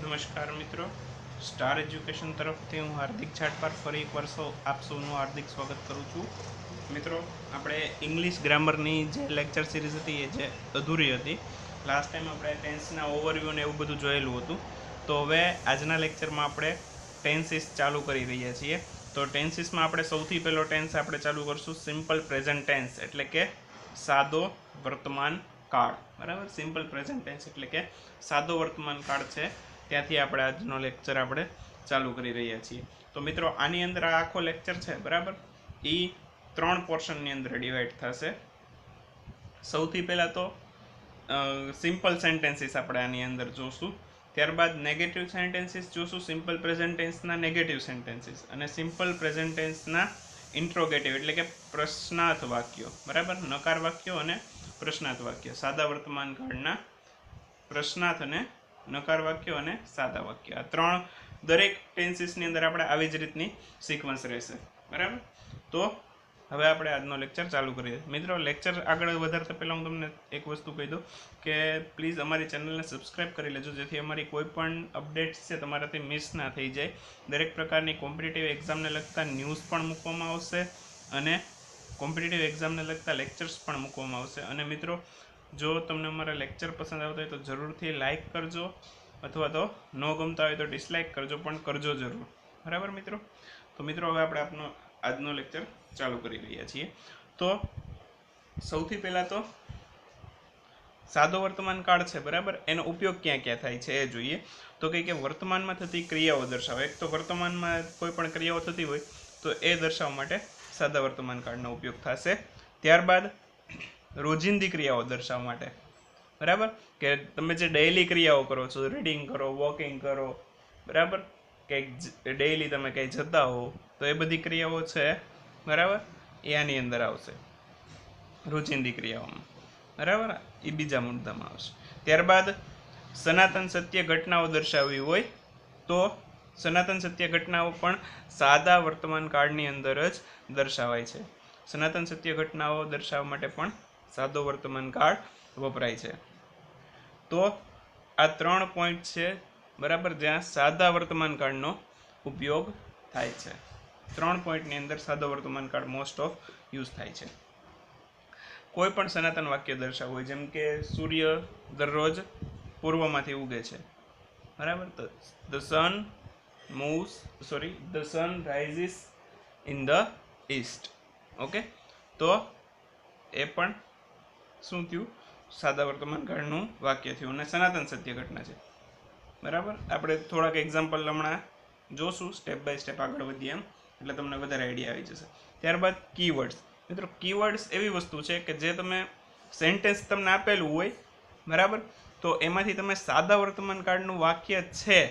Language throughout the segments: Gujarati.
નમસ્કાર મિત્રો, સ્ટાર એજ્યુકેશન તરફથી હું હાર્દિક છાટપાર ફરી એક વાર આપ સૌનું હાર્દિક સ્વાગત કરું છું. મિત્રો, આપણે ઇંગ્લિશ ગ્રામરની જે લેક્ચર સિરીઝ હતી એ જે અધૂરી હતી. લાસ્ટ ટાઈમ આપણે ટેન્સના ઓવરવ્યૂ ને એવું બધું જોયેલું હતું. તો હવે આજના લેક્ચરમાં આપણે ટેન્સીસ ચાલુ કરી રહ્યા છીએ. તો ટેન્સીસમાં આપણે સૌથી પહેલો ટેન્સ આપણે ચાલુ કરશું સિમ્પલ પ્રેઝન્ટ ટેન્સ, એટલે કે સાદો વર્તમાન કાળ. બરાબર, સિમ્પલ પ્રેઝન્ટ ટેન્સ એટલે કે સાદો વર્તમાન કાળ છે. ત્યાંથી આપણે આજનો લેક્ચર આપણે ચાલુ કરી રહ્યા છીએ. તો મિત્રો, આની અંદર આ આખો લેક્ચર છે બરાબર, એ 3 પોર્શનની અંદર ડિવાઈડ થશે. સૌથી પહેલાં તો સિમ્પલ સેન્ટેન્સીસ આપણે આની અંદર જોશું. ત્યારબાદ નેગેટિવ સેન્ટેન્સીસ જોશું, સિમ્પલ પ્રેઝન્ટ ટેન્સના નેગેટિવ સેન્ટેન્સીસ, અને સિમ્પલ પ્રેઝન્ટ ટેન્સના ઇન્ટ્રોગેટિવ એટલે કે પ્રશ્નાર્થ વાક્યો. બરાબર, નકાર વાક્યો અને પ્રશ્નાર્થ વાક્ય. સાદા વર્તમાન કાળના પ્રશ્નાર્થ અને નકાર વાક્યો અને સાદા વાક્ય, આ 3 દરેક ટેન્સીસની અંદર આપણે આવી જ રીતની સિક્વન્સ રહેશે. બરાબર, તો હવે આપણે આજનો લેક્ચર ચાલુ કરીએ. મિત્રો, લેક્ચર આગળ વધારતા પહેલાં હું તમને એક વસ્તુ કહી દઉં કે પ્લીઝ અમારી ચેનલને સબસ્ક્રાઈબ કરી લેજો, જેથી અમારી કોઈ પણ અપડેટ્સ છે તમારાથી મિસ ના થઈ જાય. દરેક પ્રકારની કોમ્પિટિટિવ એક્ઝામને લગતા ન્યૂઝ પણ મૂકવામાં આવશે અને કોમ્પિટિટિવ એક્ઝામને લગતા લેક્ચર્સ પણ મૂકવામાં આવશે. અને મિત્રો, જો તમને અમારા લેક્ચર પસંદ આવતા હોય તો જરૂરથી લાઇક કરજો, અથવા તો ન ગમતા હોય તો ડિસલાઇક કરજો, પણ કરજો જરૂર. બરાબર મિત્રો, તો મિત્રો હવે આપણે આજનો લેક્ચર ચાલુ કરી રહ્યા છીએ. તો સૌથી પહેલાં તો સાદો વર્તમાન કાળ છે બરાબર, એનો ઉપયોગ ક્યાં ક્યાં થાય છે એ જોઈએ. તો કે વર્તમાનમાં થતી ક્રિયાઓ દર્શાવો. એક તો વર્તમાનમાં કોઈ પણ ક્રિયાઓ થતી હોય તો એ દર્શાવવા માટે સાદા વર્તમાન કાળનો ઉપયોગ થશે. ત્યારબાદ રોજિંદી ક્રિયાઓ દર્શાવવા માટે, બરાબર, કે તમે જે ડેઇલી ક્રિયાઓ કરો છો, રીડિંગ કરો, વોકિંગ કરો, બરાબર, કંઈક ડેઇલી તમે કંઈ જતા હો, તો એ બધી ક્રિયાઓ છે બરાબર, એ આની અંદર આવશે રોજિંદી ક્રિયાઓમાં. બરાબર, એ બીજા મુદ્દામાં આવશે. ત્યારબાદ સનાતન સત્ય ઘટનાઓ દર્શાવવી હોય તો સનાતન સત્ય ઘટનાઓ પણ સાદા વર્તમાન કાળની અંદર જ દર્શાવાય છે. સનાતન સત્ય ઘટનાઓ દર્શાવવા માટે પણ સાદો વર્તમાન કાળ વપરાય છે. તો આ 3 પોઈન્ટ છે બરાબર, જ્યાં સાદા વર્તમાન કાળનો ઉપયોગ થાય છે. 3 પોઈન્ટની અંદર સાદો વર્તમાન કાળ મોસ્ટ ઓફ યુઝ થાય છે. કોઈ પણ સનાતન વાક્ય દર્શાવવું હોય, જેમ કે સૂર્ય દરરોજ પૂર્વમાંથી ઉગે છે. બરાબર, તો the sun rises in the East. Okay, તો એ પણ શું થયું, સાદા વર્તમાન કાળનું વાક્ય થયું અને સનાતન સત્ય ઘટના છે. બરાબર, આપણે થોડાક એક્ઝામ્પલ હમણાં જોશું, સ્ટેપ બાય સ્ટેપ આગળ વધીએ એમ, એટલે તમને વધારે આઈડિયા આવી જશે. ત્યારબાદ કીવર્ડ્સ. મિત્રો, કીવર્ડ્સ એવી વસ્તુ છે કે જે તમે સેન્ટેન્સ તમને આપેલું હોય બરાબર, તો એમાંથી તમે સાદા વર્તમાન કાળનું વાક્ય છે,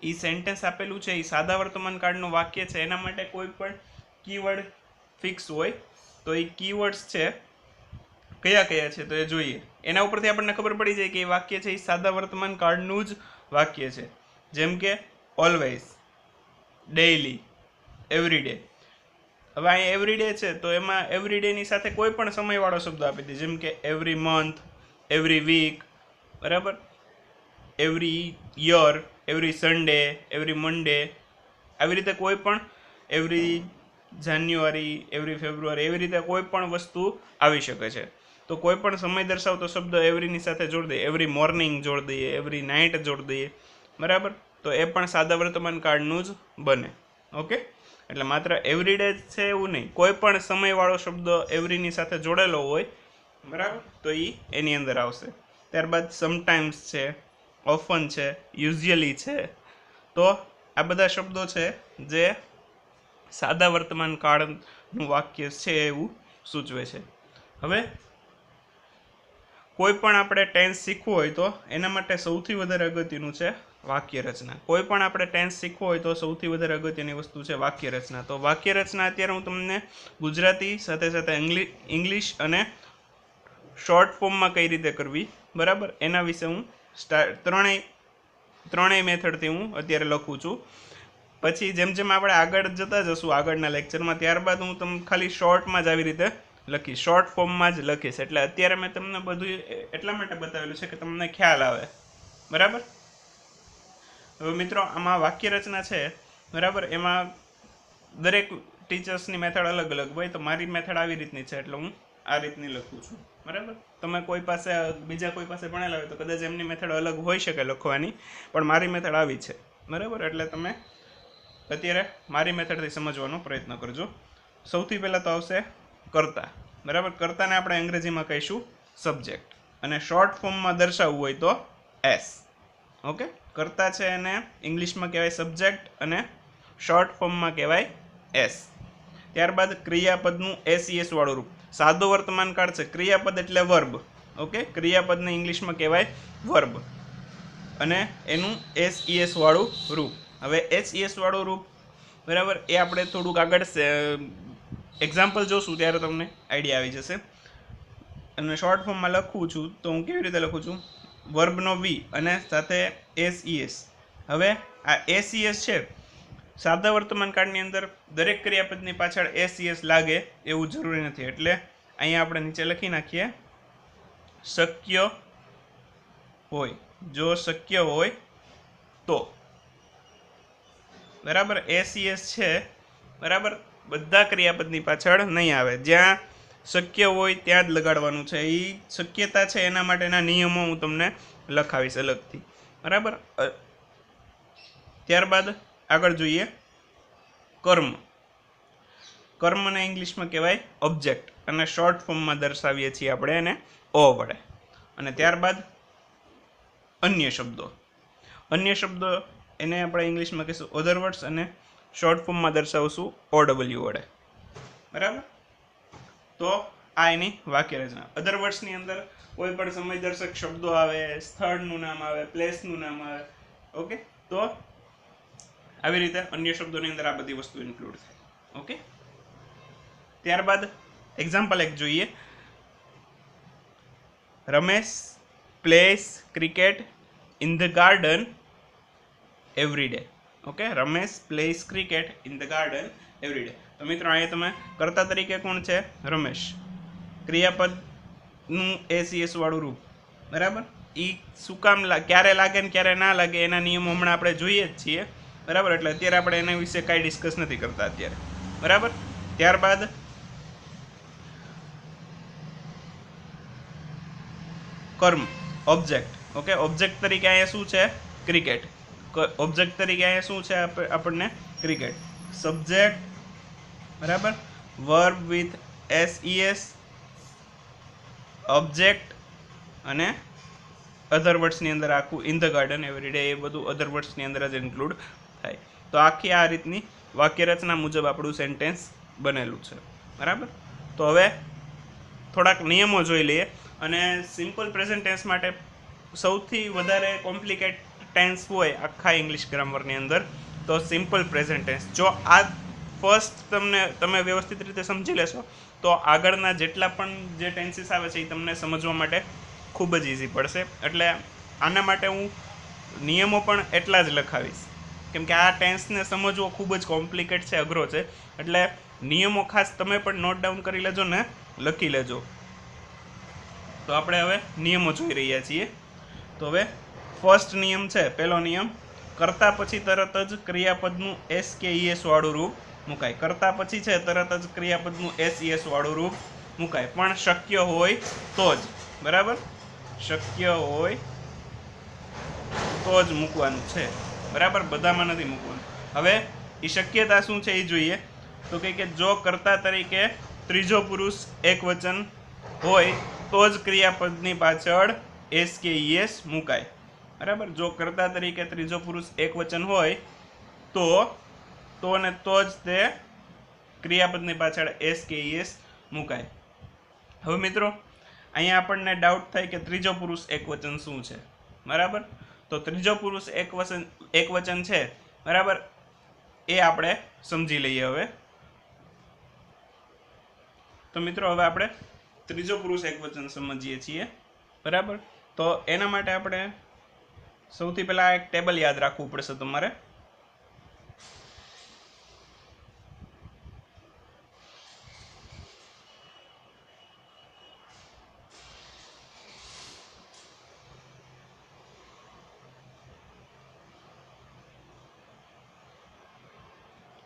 એ સેન્ટેન્સ આપેલું છે, એ સાદા વર્તમાન કાળનું વાક્ય છે, એના માટે કોઈ પણ કીવર્ડ ફિક્સ હોય તો એ કીવર્ડ્સ છે કયા કયા છે તો એ જોઈએ. એના ઉપરથી આપણને ખબર પડી જાય કે એ વાક્ય છે એ સાદા વર્તમાન કાળનું જ વાક્ય છે. જેમ કે ઓલવેઝ, ડેઇલી, એવરીડે. હવે અહીંયા એવરીડે છે તો એમાં એવરીડેની સાથે કોઈ પણ સમયવાળો શબ્દ આપી દે, જેમ કે એવરી મંથ, એવરી વીક, બરાબર, every year, every Sunday, every Monday, આવી રીતે કોઈ પણ એવરી જાન્યુઆરી, એવરી ફેબ્રુઆરી, એવી રીતે કોઈ પણ વસ્તુ આવી શકે છે. તો કોઈ પણ સમય દર્શાવતો શબ્દ એવરીની સાથે જોડી દઈએ, એવરી મોર્નિંગ જોડી દઈએ, એવરી નાઇટ જોડી દઈએ, બરાબર, તો એ પણ સાદા વર્તમાન કાળનું જ બને. ઓકે, એટલે માત્ર એવરીડે છે એવું નહીં, કોઈ પણ સમયવાળો શબ્દ એવરીની સાથે જોડેલો હોય બરાબર, તો એ એની અંદર આવશે. ત્યારબાદ સમટાઈમ્સ છે, ઓફન છે, યુઝ્યુઅલી છે. તો આ બધા શબ્દો છે જે સાદા વર્તમાન કાળનું વાક્ય છે એવું સૂચવે છે. હવે કોઈ પણ આપણે ટેન્સ શીખવું હોય તો એના માટે સૌથી વધારે અગત્યનું છે વાક્ય રચના. કોઈ પણ આપણે ટેન્સ શીખવું હોય તો સૌથી વધારે અગત્યની વસ્તુ છે વાક્ય રચના. તો વાક્ય રચના અત્યારે હું તમને ગુજરાતી સાથે સાથે ઇંગ્લિશ અને શોર્ટ ફોર્મમાં કઈ રીતે કરવી બરાબર, એના વિશે હું ત્રણેય મેથડથી હું અત્યારે લખું છું. પછી જેમ જેમ આપણે આગળ જતા જશું આગળના લેક્ચરમાં, ત્યારબાદ હું તમને ખાલી શોર્ટમાં જ આવી રીતે લખીશ, શોર્ટ ફોર્મમાં જ લખીશ. એટલે અત્યારે મેં તમને બધું એટલા માટે બતાવેલું છે કે તમને ખ્યાલ આવે. બરાબર, હવે મિત્રો આમાં વાક્ય રચના છે બરાબર, એમાં દરેક ટીચર્સની મેથડ અલગ અલગ હોય. તો મારી મેથડ આવી રીતની છે એટલે હું આ રીતની લખું છું બરાબર. તમે કોઈ પાસે બીજા કોઈ પાસે ભણેલા હોય તો કદાચ એમની મેથડ અલગ હોઈ શકે લખવાની, પણ મારી મેથડ આવી છે બરાબર. એટલે તમે અત્યારે મારી મેથડથી સમજવાનો પ્રયત્ન કરજો. સૌથી પહેલાં તો આવશે કર્તા બરાબર. કર્તાને આપણે અંગ્રેજીમાં કહીશું સબ્જેક્ટ, અને શોર્ટ ફોર્મમાં દર્શાવવું હોય તો એસ. ઓકે, કર્તા છે એને ઇંગ્લિશમાં કહેવાય સબ્જેક્ટ અને શોર્ટ ફોર્મમાં કહેવાય એસ. ત્યારબાદ ક્રિયાપદનું એસ વાળું રૂપ. સાદો વર્તમાન કાળ છે, ક્રિયાપદ એટલે વર્બ. ઓકે, ક્રિયાપદને ઇંગ્લિશમાં કહેવાય વર્બ અને એનું એસ વાળું રૂપ. હવે એસ વાળું રૂપ બરાબર એ આપણે થોડુંક આગળ એક્ઝામ્પલ જોશું ત્યારે તમને આઈડિયા આવી જશે. અને શોર્ટ ફોર્મમાં લખું છું તો હું કેવી રીતે લખું છું, વર્બનો વી અને સાથે એસ. હવે આ એસ છે, સાદા વર્તમાન કાળની અંદર દરેક ક્રિયાપદની પાછળ એસ લાગે એવું જરૂરી નથી. એટલે અહીંયા આપણે નીચે લખી નાખીએ શક્ય હોય, જો શક્ય હોય તો બરાબર. એસ છે બરાબર, બધા ક્રિયાપદની પાછળ નહીં આવે. જ્યાં શક્ય હોય ત્યાં જ લગાડવાનું છે. એ શક્યતા છે એના માટેના નિયમો હું તમને લખાવીશ અલગથી બરાબર. ત્યારબાદ આગળ જોઈએ કર્મ. કર્મને ઇંગ્લિશમાં કહેવાય ઓબ્જેક્ટ અને શોર્ટ ફોર્મમાં દર્શાવીએ છીએ આપણે એને ઓ વડે. અને ત્યારબાદ અન્ય શબ્દો. અન્ય શબ્દો એને આપણે ઇંગ્લિશમાં કહીશું અધર વર્ડ્સ અને શોર્ટ ફોર્મમાં દર્શાવશું OW વડે બરાબર. તો આ એની વાક્ય રચના. અધર વર્ડ્સની અંદર કોઈ પણ સમય દર્શક શબ્દો આવે, સ્થળનું નામ આવે, પ્લેસનું નામ આવે. ઓકે, તો આવી રીતે અન્ય શબ્દોની અંદર આ બધી વસ્તુ ઇન્ક્લુડ થાય. ઓકે, ત્યારબાદ એક્ઝામ્પલ એક જોઈએ. Ramesh place cricket in the garden every day. Okay, Ramesh place cricket in the garden every day. તો મિત્રો અહીંયા તમે કર્તા તરીકે કોણ છે, રમેશ. ક્રિયાપદનું એસ વાળું રૂપ બરાબર. એ શું કામ ક્યારે લાગે ને ક્યારે ના લાગે એના નિયમો હમણાં આપણે જોઈએ જ છીએ બરાબર. એટલે અત્યારે આપણે એના વિશે કાંઈ ડિસ્કસ નથી કરતા અત્યારે બરાબર. ત્યારબાદ કર્મ ઓબ્જેક્ટ. ઓકે, ઓબ્જેક્ટ તરીકે અહીંયા શું છે, ક્રિકેટ. ઓબ્જેક્ટ તરીકે અહીંયા શું છે આપણને, ક્રિકેટ. સબ્જેક્ટ બરાબર, વર્બ વિથ એસ, ઓબ્જેક્ટ અને અધર વર્ડ્સની અંદર આખું in the garden every day, એ બધું અધર વર્ડ્સની અંદર જ ઇન્ક્લુડ થાય. તો આખી આ રીતની વાક્ય રચના મુજબ આપણું સેન્ટેન્સ બનેલું છે બરાબર. તો હવે થોડાક નિયમો જોઈ લઈએ. અને સિમ્પલ પ્રેઝન્ટ ટેન્સ માટે સૌથી વધારે કોમ્પ્લિકેટ ટેન્સ હોય આખા ઇંગ્લિશ ગ્રામરની અંદર તો સિમ્પલ પ્રેઝન્ટ ટેન્સ. જો આ ફર્સ્ટ તમે વ્યવસ્થિત રીતે સમજી લેશો તો આગળના જેટલા પણ જે ટેન્સીસ આવે છે એ તમને સમજવા માટે ખૂબ જ ઇઝી પડશે. એટલે આના માટે હું નિયમો પણ એટલા જ લખાવીશ, કેમ કે આ ટેન્સને સમજવો ખૂબ જ કોમ્પ્લિકેટ છે, અઘરો છે. એટલે નિયમો ખાસ તમે પણ નોટ ડાઉન કરી લેજો ને લખી લેજો. તો આપણે હવે નિયમો જોઈ રહ્યા છીએ. તો હવે ફર્સ્ટ નિયમ છે, પહેલો નિયમ, કરતા પછી તરત જ ક્રિયાપદનું એસ વાળું રૂપ મુકાય. કરતા પછી છે તરત જ ક્રિયાપદનું એસ વાળું રૂપ મુકાય, પણ શક્ય હોય તો જ બરાબર. શક્ય હોય તો જ મૂકવાનું છે બરાબર, બધામાં નથી મૂકવાનું. હવે એ શક્યતા શું છે એ જોઈએ. તો કે જો કર્તા તરીકે ત્રીજો પુરુષ એકવચન હોય તો જ ક્રિયાપદની પાછળ એસ મુકાય બરાબર. જો કર્તા તરીકે ત્રીજો પુરુષ એકવચન હોય તો ને તો જ તે ક્રિયાપદની પાછળ એસ મુકાય. હવે મિત્રો અહીંયા આપણને ડાઉટ થાય કે ત્રીજો પુરુષ એકવચન શું છે બરાબર. તો ત્રીજો પુરુષ એકવચન છે બરાબર, એ આપણે સમજી લઈએ હવે. તો મિત્રો હવે આપણે ત્રીજો પુરુષ એકવચન સમજીએ છીએ બરાબર. તો એના માટે આપણે સૌથી પહેલાં એક ટેબલ યાદ રાખવું પડશે તમારે.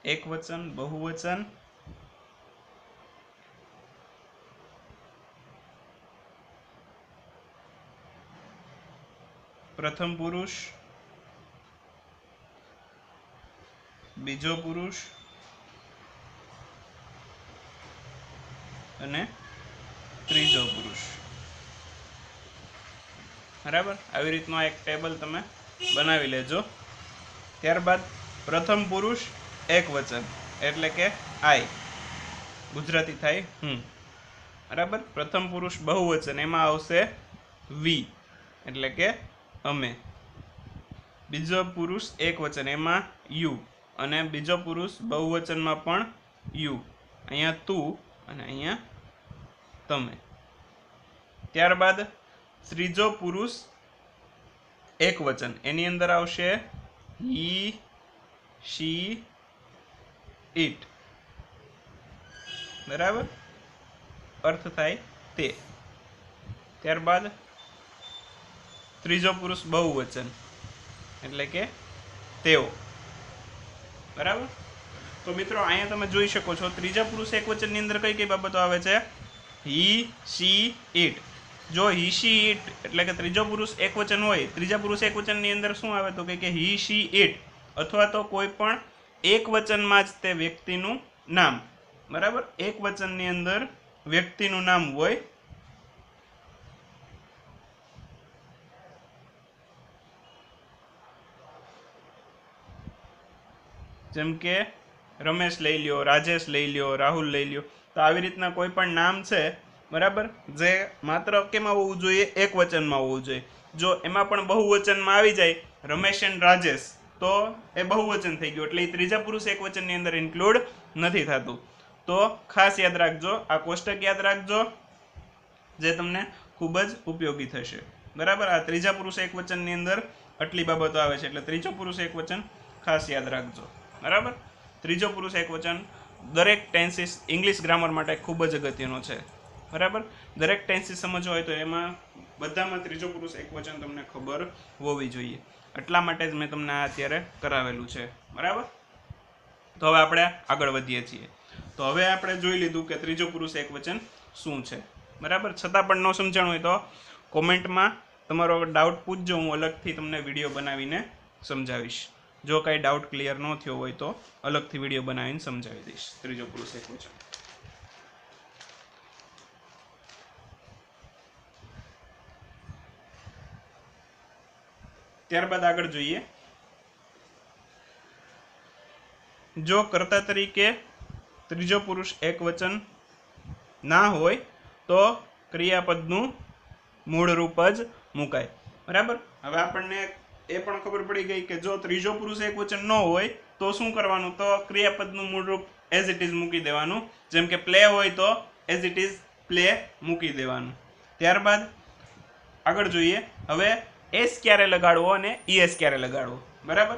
एकवचन बहुवचन प्रथम पुरुष बीजो पुरुष અને ત્રીજો પુરુષ બરાબર આવી રીતનો એક ટેબલ તમે બનાવી લેજો ત્યારબાદ પ્રથમ પુરુષ એકવચન એટલે કે આઈ ગુજરાતી થાય હું બરાબર પ્રથમ પુરુષ બહુવચન એમાં આવશે વી એટલે કે અમે બીજો પુરુષ એકવચન એમાં યુ અને બીજો પુરુષ બહુવચનમાં પણ યુ અહીંયા તું અને અહીંયા તમે ત્યારબાદ ત્રીજો પુરુષ એકવચન એની અંદર આવશે હી શી ઇટ બરાબર અર્થ થાય તે ત્યારબાદ ત્રીજો પુરુષ બહુવચન એટલે કે તેઓ બરાબર તો મિત્રો અહીંયા તમે જોઈ શકો છો ત્રીજા પુરુષ એકવચનની અંદર કઈ કઈ બાબતો આવે છે હી શી ઇટ જો હી શી ઇટ એટલે કે ત્રીજો પુરુષ એકવચન હોય ત્રીજા પુરુષ એકવચનની અંદર શું આવે તો કે હી શી ઇટ અથવા તો કોઈ પણ એક વચનમાં જ તે વ્યક્તિનું નામ બરાબર એક વચનની અંદર વ્યક્તિનું નામ હોય જેમ કે રમેશ લઈ લ્યો રાજેશ લઈ લ્યો રાહુલ લઈ લ્યો તો આવી રીતના કોઈ પણ નામ છે બરાબર જે માત્ર કેમાં હોવું જોઈએ એક વચનમાં હોવું જોઈએ જો એમાં પણ બહુવચનમાં આવી જાય રમેશ એન્ડ રાજેશ તો એ બહુવચન થઈ ગયું એટલે એ ત્રીજા પુરુષ એકવચનની અંદર ઇન્ક્લુડ નથી થતું તો ખાસ યાદ રાખજો આ કોષ્ટક યાદ રાખજો જે તમને ખૂબ જ ઉપયોગી થશે બરાબર આ ત્રીજા પુરુષ એકવચનની અંદર આટલી બાબતો આવે છે એટલે ત્રીજો પુરુષ એકવચન ખાસ યાદ રાખજો બરાબર ત્રીજો પુરુષ એકવચન દરેક ટેન્સીસ ઇંગ્લિશ ગ્રામર માટે ખૂબ જ અગત્યનો છે બરાબર દરેક ટેન્સીસ સમજવો હોય તો એમાં બધામાં ત્રીજો પુરુષ એકવચન તમને ખબર હોવી જોઈએ એટલા માટે જ મેં તમને આ અત્યારે કરાવેલું છે બરાબર તો હવે આપણે આગળ વધીએ છીએ તો હવે આપણે જોઈ લીધું કે ત્રીજો પુરુષ એકવચન શું છે બરાબર છતાં પણ ન સમજાણું હોય તો કોમેન્ટમાં તમારો ડાઉટ પૂછજો હું અલગથી તમને વિડીયો બનાવીને સમજાવીશ જો કાંઈ ડાઉટ ક્લિયર ન થયો હોય તો અલગથી વિડીયો બનાવીને સમજાવી દઈશ ત્રીજો પુરુષ એકવચન ત્યારબાદ આગળ જોઈએ જો કર્તા તરીકે ત્રીજો પુરુષ એકવચન ના હોય તો ક્રિયાપદનું મૂળ રૂપ જ મુકાય બરાબર હવે આપણને એ પણ ખબર પડી ગઈ કે જો ત્રીજો પુરુષ એકવચન ન હોય તો શું કરવાનું તો ક્રિયાપદનું મૂળ રૂપ એઝ ઇટ ઇઝ મૂકી દેવાનું જેમ કે પ્લે હોય તો એઝ ઇટ ઇઝ પ્લે મૂકી દેવાનું ત્યારબાદ આગળ જોઈએ હવે એસ ક્યારે લગાડવો અને ઈએસ ક્યારે લગાડવો બરાબર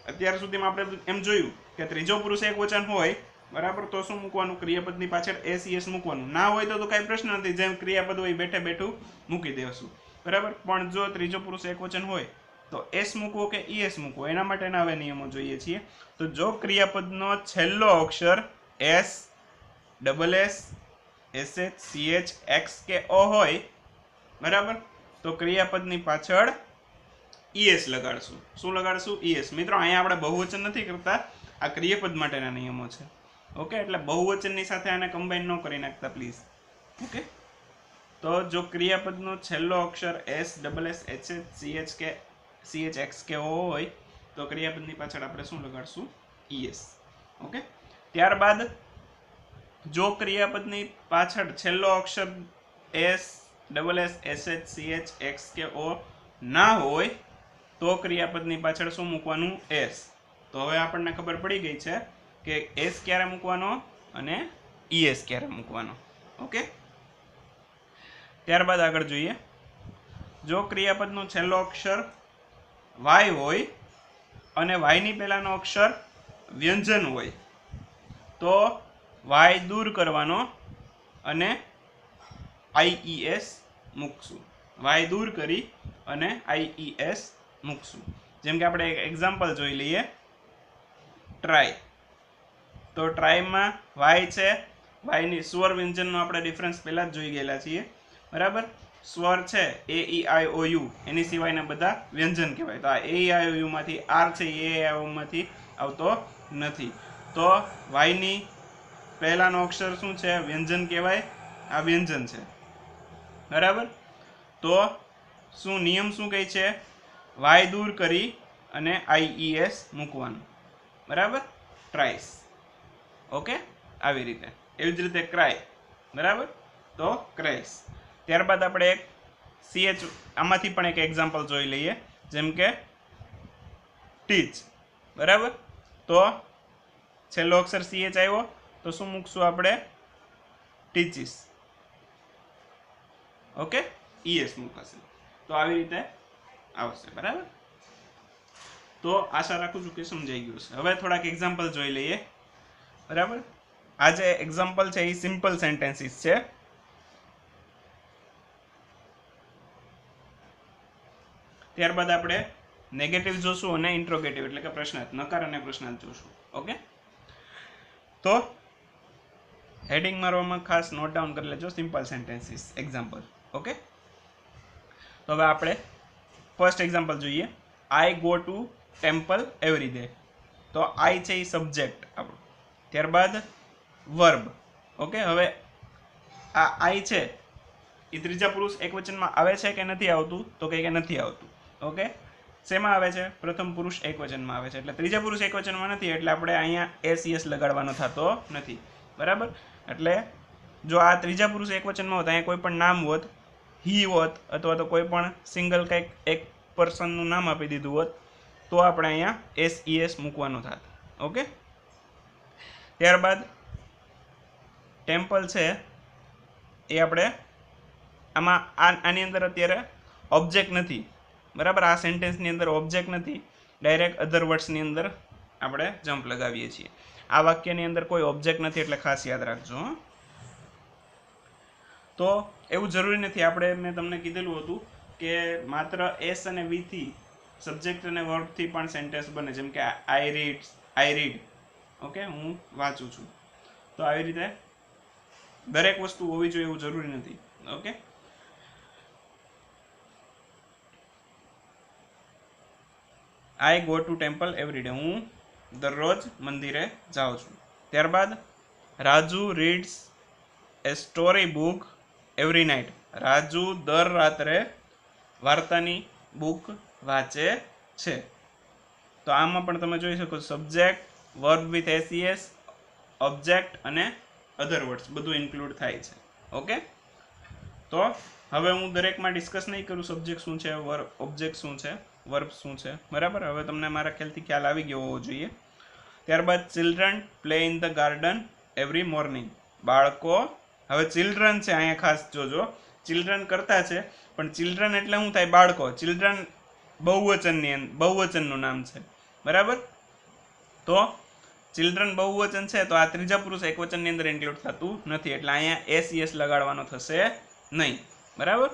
અત્યાર સુધીમાં આપણે એમ જોયું કે ત્રીજો પુરુષ એકવચન હોય બરાબર તો શું મૂકવાનું ક્રિયાપદની પાછળ એસ ઈએસ મૂકવાનું ના હોય તો કાંઈ પ્રશ્ન નથી જેમ ક્રિયાપદ હોય બેઠે બેઠું મૂકી દેશું બરાબર પણ જો ત્રીજો પુરુષ એકવચન હોય તો એસ મૂકવો કે ઈએસ મૂકવો એના માટેના હવે નિયમો જોઈએ છીએ તો જો ક્રિયાપદનો છેલ્લો અક્ષર S double S SH CH X કે ઓ હોય બરાબર તો ક્રિયાપદની પાછળ ઈએસ લગાડશું શું લગાડશું ઈએસ મિત્રો અહીંયા આપણે બહુવચન નથી કરતા આ ક્રિયાપદ માટેના નિયમો છે ઓકે એટલે બહુવચનની સાથે આને કમ્બાઈન ન કરી નાખતા પ્લીઝ ઓકે તો જો ક્રિયાપદનો છેલ્લો અક્ષર S double S H H CH કે સીએચ એક્સ કે ઓ હોય તો ક્રિયાપદની પાછળ આપણે શું લગાડશું ઈએસ ઓકે ત્યારબાદ જો ક્રિયાપદની પાછળ છેલ્લો અક્ષર S double S S H C H X કે ઓ ના હોય તો ક્રિયાપદની પાછળ શું મૂકવાનું એસ તો હવે આપણને ખબર પડી ગઈ છે કે એસ ક્યારે મૂકવાનો અને ઈએસ ક્યારે મૂકવાનો ઓકે ત્યારબાદ આગળ જોઈએ જો ક્રિયાપદનો છેલ્લો અક્ષર વાય હોય અને વાયની પહેલાનો અક્ષર વ્યંજન હોય તો વાય દૂર કરવાનો અને આઈઈએસ મૂકશું વાય દૂર કરી અને આઈઈએસ મૂકશું જેમ કે આપણે એક એક્ઝામ્પલ જોઈ લઈએ ટ્રાય તો ટ્રાયમાં વાય છે, વાયની સ્વર વ્યંજનનો આપણે ડિફરન્સ પહેલાં જ જોઈ ગયેલા છીએ, બરાબર. સ્વર છે એ ઈ આઈ ઓ યુ, એની સિવાયના બધા વ્યંજન કહેવાય. તો આ એ ઈ આઈ ઓ યુમાંથી આર છે એ આઈ ઓમાંથી આવતો નથી. તો વાયની પહેલાનો અક્ષર શું છે? વ્યંજન કહેવાય. આ વ્યંજન છે, બરાબર. તો શું નિયમ શું કહે છે? વાય દૂર કરી અને આઈઈએસ મૂકવાનું, બરાબર. ટ્રાઇસ, ઓકે, આવી રીતે. એવી જ રીતે ક્રાય, બરાબર. તો ક્રાઇસ. ત્યારબાદ આપણે એક સીએચ, આમાંથી પણ એક એક્ઝામ્પલ જોઈ લઈએ, જેમ કે ટીચ, બરાબર. તો છેલ્લો અક્ષર સીએચ આવ્યો તો શું મૂકશું આપણે? ટીચીસ, ઓકે, ઈએસ મૂકાશે. તો આવી રીતે આવશે, બરાબર. તો આશા રાખું છું કે સમજાઈ ગયું છે. હવે થોડાક એક્ઝામ્પલ જોઈ લઈએ, બરાબર. આ જે એક્ઝામ્પલ છે એ સિમ્પલ સેન્ટેન્સીસ છે. ત્યારબાદ આપણે નેગેટિવ જોશું અને ઇન્ટ્રોગેટિવ એટલે કે પ્રશ્નાર્થ, નકાર અને પ્રશ્નાર્થ જોશું, ઓકે. તો હેડિંગ મારવામાં ખાસ નોટ ડાઉન કરી લેજો, સિમ્પલ સેન્ટેન્સીસ એક્ઝામ્પલ, ઓકે. તો હવે આપણે ફર્સ્ટ એક્ઝામ્પલ જોઈએ. આઈ go to temple every day. તો આઈ છે એ સબ્જેક્ટ આપણું, ત્યારબાદ વર્બ, ઓકે. હવે આ આઈ છે એ ત્રીજા પુરુષ એકવચનમાં આવે છે કે નથી આવતું? તો કે નથી આવતું, ઓકે. શેમાં આવે છે? પ્રથમ પુરુષ એકવચનમાં આવે છે, એટલે ત્રીજા પુરુષ એકવચનમાં નથી, એટલે આપણે અહીંયા એસ લગાડવાનો થતો નથી, બરાબર. એટલે જો આ ત્રીજા પુરુષ એકવચનમાં હોત, અહીંયા કોઈ પણ નામ હોત, હી હોત, અથવા તો કોઈ પણ સિંગલ કંઈક એક પર્સનનું નામ આપી દીધું હોત, તો આપણે અહીંયા એસ મૂકવાનો થાત, ઓકે. ત્યારબાદ ટેમ્પલ છે એ આપણે આમાં આની અંદર અત્યારે ઓબ્જેક્ટ નથી, બરાબર. આ સેન્ટેન્સની અંદર ઓબ્જેક્ટ નથી, ડાયરેક્ટ અધર વર્ડ્સની અંદર આપણે જમ્પ લગાવીએ છીએ. આ વાક્યની અંદર કોઈ ઓબ્જેક્ટ નથી, એટલે ખાસ યાદ રાખજો. તો એવું જરૂરી નથી, આપણે મેં તમને કીધેલું હતું કે માત્ર એસ અને વીથી, સબ્જેક્ટ અને વર્બથી પણ સેન્ટેન્સ બને, જેમ કે આઈ રીડ, ઓકે, હું વાંચું છું. તો આવી રીતે દરેક વસ્તુ હોવી જોઈએ એવું જરૂરી નથી, okay. I go to temple every day. હું દરરોજ મંદિરે જાઉં છું. ત્યારબાદ Raju reads a story book every night. Raju દર રાત્રે વાર્તાની બુક વાંચે છે. તો આમાં પણ તમે જોઈ શકો subject, verb with ACS, object અને અધર વર્ડ્સ બધું ઇન્ક્લુડ થાય છે, ઓકે. તો હવે હું દરેકમાં ડિસ્કસ નહીં કરું, સબ્જેક્ટ શું છે, ઓબ્જેક્ટ શું છે, વર્બ શું છે, બરાબર. હવે તમને મારા ખ્યાલથી ખ્યાલ આવી ગયો હોવો જોઈએ. ત્યારબાદ children play in the garden every morning. બાળકો, હવે ચિલ્ડ્રન છે અહીંયા ખાસ જોજો, ચિલ્ડ્રન કરતા છે, પણ ચિલ્ડ્રન એટલે શું થાય? બાળકો. ચિલ્ડ્રન બહુવચનનું નામ છે, બરાબર. તો ચિલ્ડ્રન બહુવચન છે, તો આ ત્રીજા પુરુષ એકવચનની અંદર ઇન્ક્લુડ થતું નથી, એટલે અહીંયા એસ લગાડવાનો થશે નહીં, બરાબર.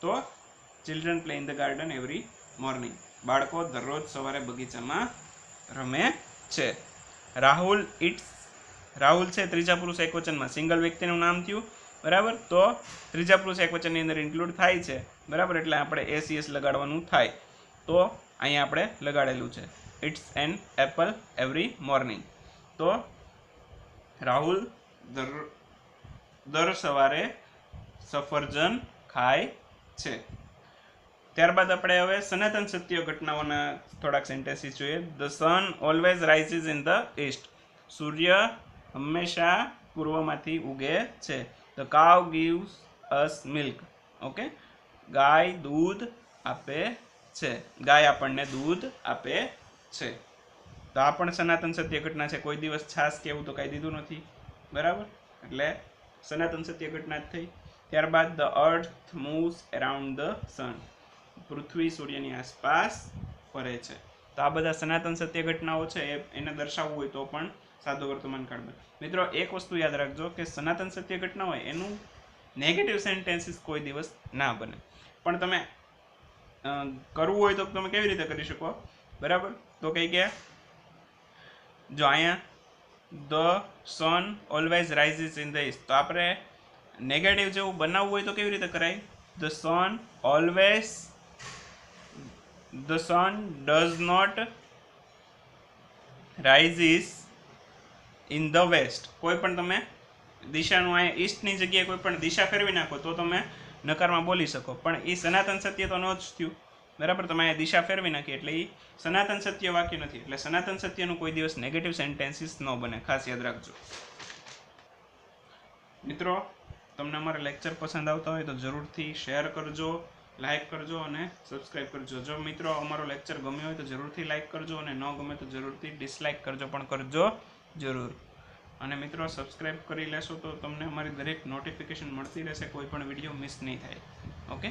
તો children play in the garden every morning. બાળકો દરરોજ સવારે બગીચામાં રમે છે. રાહુલ છે ત્રીજા પુરુષ એકવચનમાં, સિંગલ વ્યક્તિનું નામ થયું, બરાબર. તો ત્રીજા પુરુષ એકવચનની અંદર ઇન્ક્લુડ થાય છે, બરાબર, એટલે આપણે એસ લગાડવાનું થાય. તો અહીંયા આપણે લગાડેલું છે it's an apple every morning. તો રાહુલ દર સવારે સફરજન ખાય છે. ત્યારબાદ આપણે હવે સનાતન સત્ય ઘટનાઓના થોડાક સેન્ટેન્સીસ જોઈએ. The sun always rises in the east. સૂર્ય હંમેશા પૂર્વમાંથી ઉગે છે. The cow gives us milk. Okay, ગાય દૂધ આપે છે. ગાય આપણને દૂધ આપે છે. તો આ પણ સનાતન સત્ય ઘટના છે. કોઈ દિવસ છાસ કે એવું તો કાંઈ દીધું નથી, બરાબર, એટલે સનાતન સત્ય ઘટના જ થઈ. ત્યારબાદ the earth moves around the sun. પૃથ્વી સૂર્યની આસપાસ ફરે છે. તો આ બધા સનાતન સત્ય ઘટનાઓ છે, એને દર્શાવવું હોય તો પણ સાદો વર્તમાન કાળ બને. મિત્રો એક વસ્તુ યાદ રાખજો કે સનાતન સત્ય ઘટના હોય એનું નેગેટિવ સેન્ટેન્સીસ કોઈ દિવસ ના બને, પણ તમે કરવું હોય તો તમે કેવી રીતે કરી શકો, બરાબર. તો કઈ કે જો અહીંયા the sun always rises in the East. તો આપણે નેગેટિવ જેવું બનાવવું હોય તો કેવી રીતે કરાય? The sun does not rises in the west. કોઈ પણ તમે દિશાનું આ ઈસ્ટની જગ્યાએ કોઈ પણ દિશા ફેરવી નાખો તો તમે નકારમાં બોલી શકો, પણ એ સનાતન સત્ય તો ન જ થયું. બરાબર, તમે અહીંયા દિશા ફેરવી નાખી એટલે એ સનાતન સત્ય વાક્ય નથી. એટલે સનાતન સત્યનું કોઈ દિવસ નેગેટિવ સેન્ટેન્સીસ ન બને, ખાસ યાદ રાખજો. મિત્રો, તમને અમારા લેક્ચર પસંદ આવતા હોય તો જરૂરથી શેર કરજો, લાઇક કરજો અને સબસ્ક્રાઈબ કરજો. જો મિત્રો અમારો લેક્ચર ગમ્યો હોય તો જરૂરથી લાઇક કરજો, અને ન ગમે તો જરૂરથી ડિસલાઇક કરજો, પણ કરજો જરૂર. અને મિત્રો, સબસ્ક્રાઈબ કરી લેશો તો તમને અમારી દરેક નોટિફિકેશન મળતી રહેશે, કોઈ પણ વિડીયો મિસ નહીં થાય. ઓકે.